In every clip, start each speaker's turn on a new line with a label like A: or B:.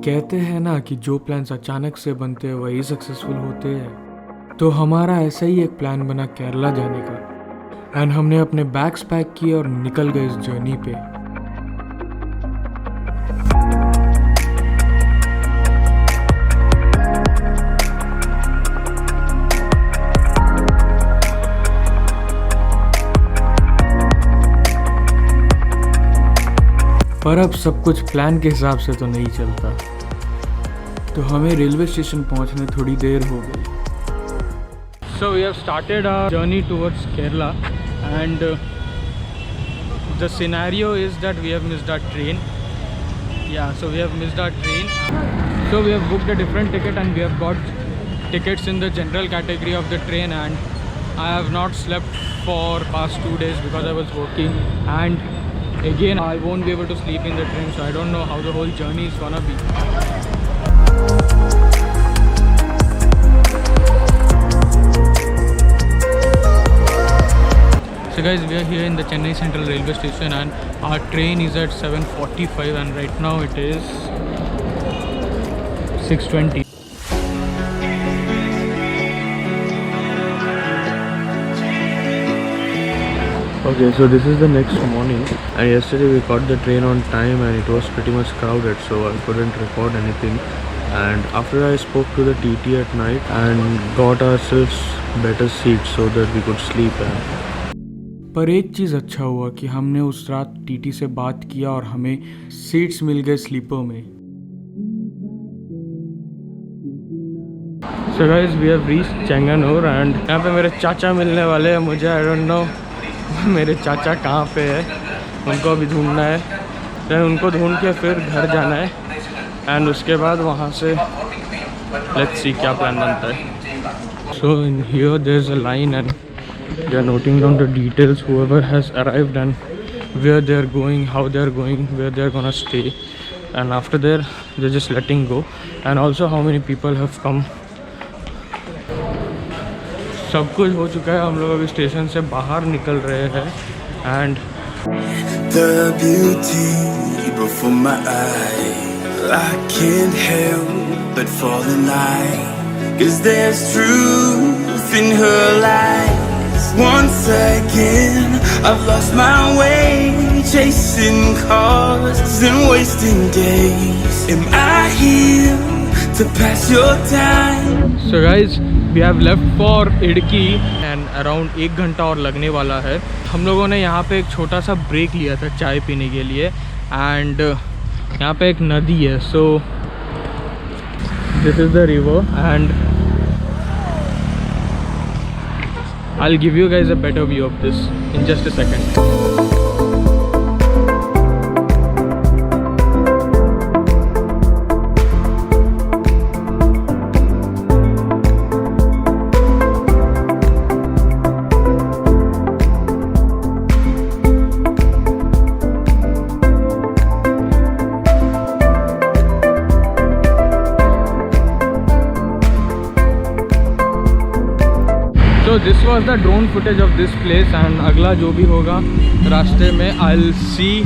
A: कहते हैं ना कि जो प्लान्स अचानक से बनते हैं वही सक्सेसफुल होते हैं। तो हमारा ऐसा ही एक प्लान बना केरला जाने का एंड हमने अपने बैग्स पैक किए और निकल गए इस जर्नी पे। पर अब सब कुछ प्लान के हिसाब से तो नहीं चलता, तो हमें रेलवे स्टेशन पहुंचने थोड़ी देर हो गई। So we have started our journey towards Kerala and the scenario is that we have missed our train. So we have missed our train, so we have booked a different ticket and we have got tickets in the general category of the train, and I have not slept for past 2 days because I was working, and again I won't be able to sleep in the train, so I don't know how the whole journey is gonna be. So guys, we are here in the Chennai Central Railway Station and our train is at 7:45 and right now it is 6:20. Okay, so this is the next morning and yesterday we caught the train on time and it was pretty much crowded, so I couldn't record anything. And after I spoke to the TT at night and got ourselves better seats so that we could sleep. पर एक चीज़ अच्छा हुआ कि हमने उस रात TT से बात किया और हमें सीट्स मिल गए स्लीपर में। So guys, we have reached Chengannur and यहाँ पे मेरे चाचा मिलने वाले हैं मुझे। I don't know मेरे चाचा कहाँ पे है, उनको अभी ढूंढना है, फिर उनको ढूंढ के फिर घर जाना है एंड उसके बाद वहाँ से लेट्स सी क्या प्लान बनता है। So in here there is a line and they are noting down the details whoever has arrived and where they are going, how they are going, where they are gonna stay, and after there they are just letting go and also how many people have come. सब कुछ हो चुका है, हम लोग अभी station से बाहर निकल रहे हैं and
B: The beauty before my eyes, I can't help but fall in line, 'cause there's truth in her lies. Once again I've lost my way, chasing cars and wasting days. Am I here to pass your time?
A: So guys, we have left for इडकी and around 1 घंटा और लगने वाला है। हम लोगों ने यहाँ पे एक छोटा सा ब्रेक लिया था चाय पीने के लिए एंड यहाँ पे एक नदी है, so this is the river and I will give you guys a better view of this in just a second. So this was the drone footage of this place and अगला जो भी होगा रास्ते में I'll see,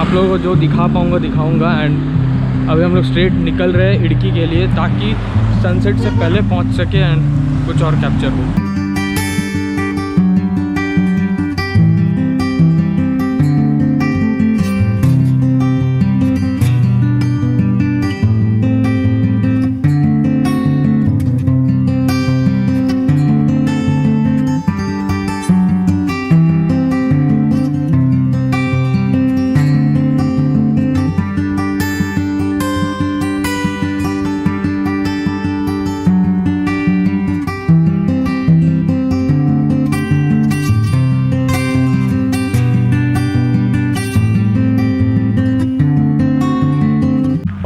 A: आप लोगों को जो दिखा पाऊँगा दिखाऊँगा। एंड अभी हम लोग स्ट्रेट निकल रहे हैं इडकी के लिए ताकि सनसेट से पहले पहुँच सके एंड कुछ और कैप्चर हो।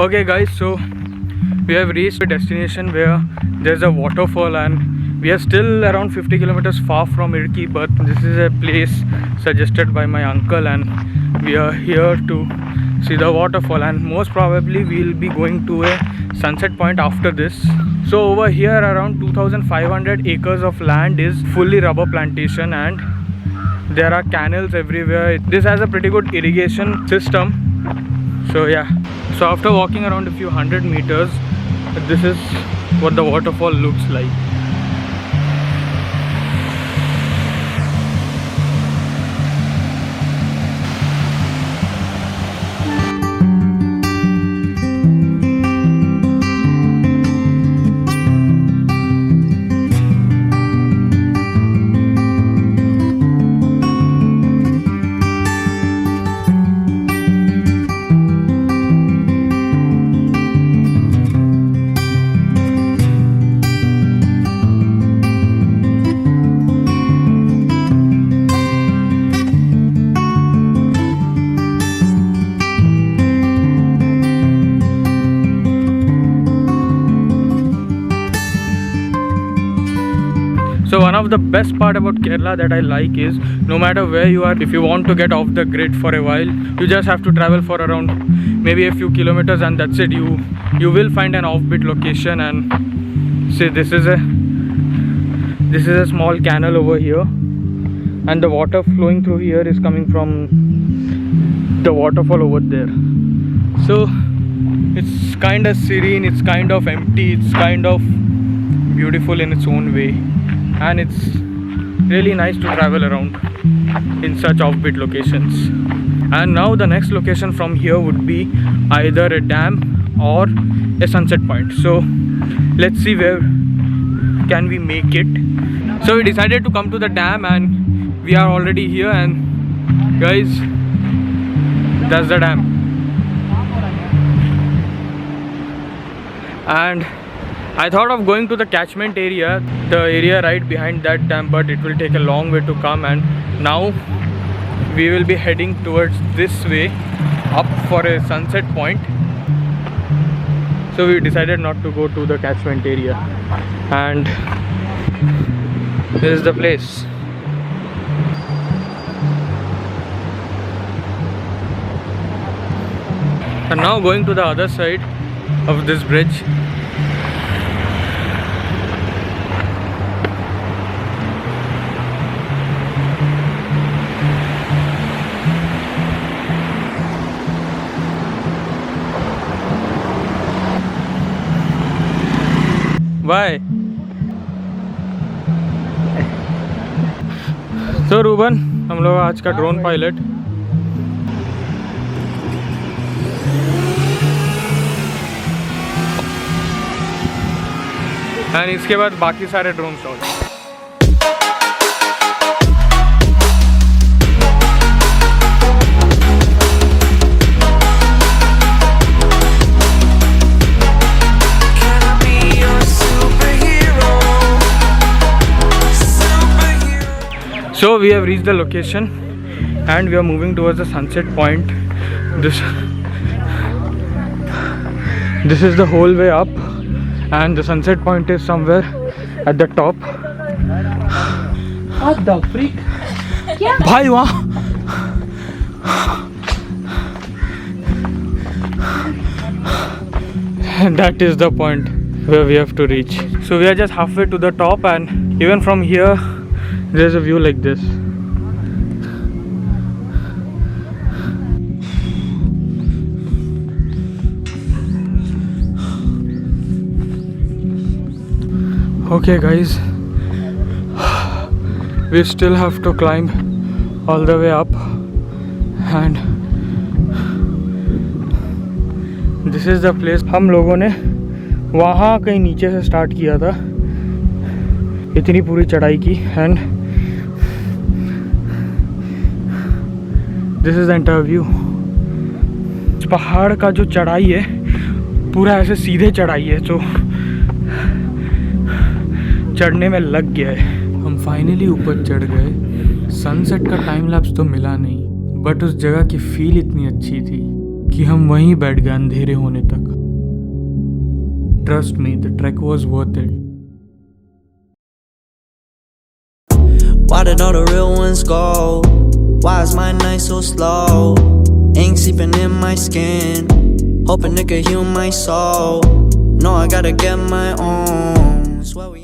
A: Okay guys, so we have reached a destination where there's a waterfall and we are still around 50 kilometers far from Idki, but this is a place suggested by my uncle and we are here to see the waterfall and most probably we'll be going to a sunset point after this. So over here around 2500 acres of land is fully rubber plantation and there are canals everywhere. This has a pretty good irrigation system. So yeah, So after walking around a few hundred meters, this is what the waterfall looks like. So one of the best part about Kerala that I like is no matter where you are, if you want to get off the grid for a while, you just have to travel for around maybe a few kilometers and that's it. You will find an offbeat location. And say this is a small canal over here, and the water flowing through here is coming from the waterfall over there. So it's kind of serene, it's kind of empty, it's kind of beautiful in its own way, and it's really nice to travel around in such offbeat locations. And now the next location from here would be either a dam or a sunset point. So let's see where can we make it. So we decided to come to the dam and we are already here, and guys, that's the dam. And I thought of going to the catchment area, the area right behind that dam, but it will take a long way to come, and now we will be heading towards this way up for a sunset point. So we decided not to go to the catchment area, and this is the place. And now going to the other side of this bridge. Why? तो Ruben, हम लोग आज का drone pilot. और इसके बाद बाकी सारे drone shot. So we have reached the location and we are moving towards the sunset point. This is the whole way up, and the sunset point is somewhere at the top. What the freak? Yeah. Bhai वहाँ and that is the point where we have to reach. So we are just halfway to the top, and even from here there's a view like this. Okay guys, we still have to climb all the way up, and this is the place. हम लोगों ने वहाँ कहीं नीचे से start किया था इतनी पूरी चढ़ाई की, and this is the interview. पहाड़ का जो चढ़ाई है पूरा ऐसे सीधे चढ़ाई है, तो चढ़ने में लग गया है। हम फाइनली ऊपर चढ़ गए। सनसेट का टाइम लैप्स तो मिला नहीं, बट उस जगह की फील इतनी अच्छी थी कि हम वहीं बैठ गए अंधेरे होने तक। Trust me, the track was worth it.
C: Why did all the real ones go? Why is my night so slow? Ink seeping in my skin, hoping it could heal my soul. No, I gotta get my own. Swear we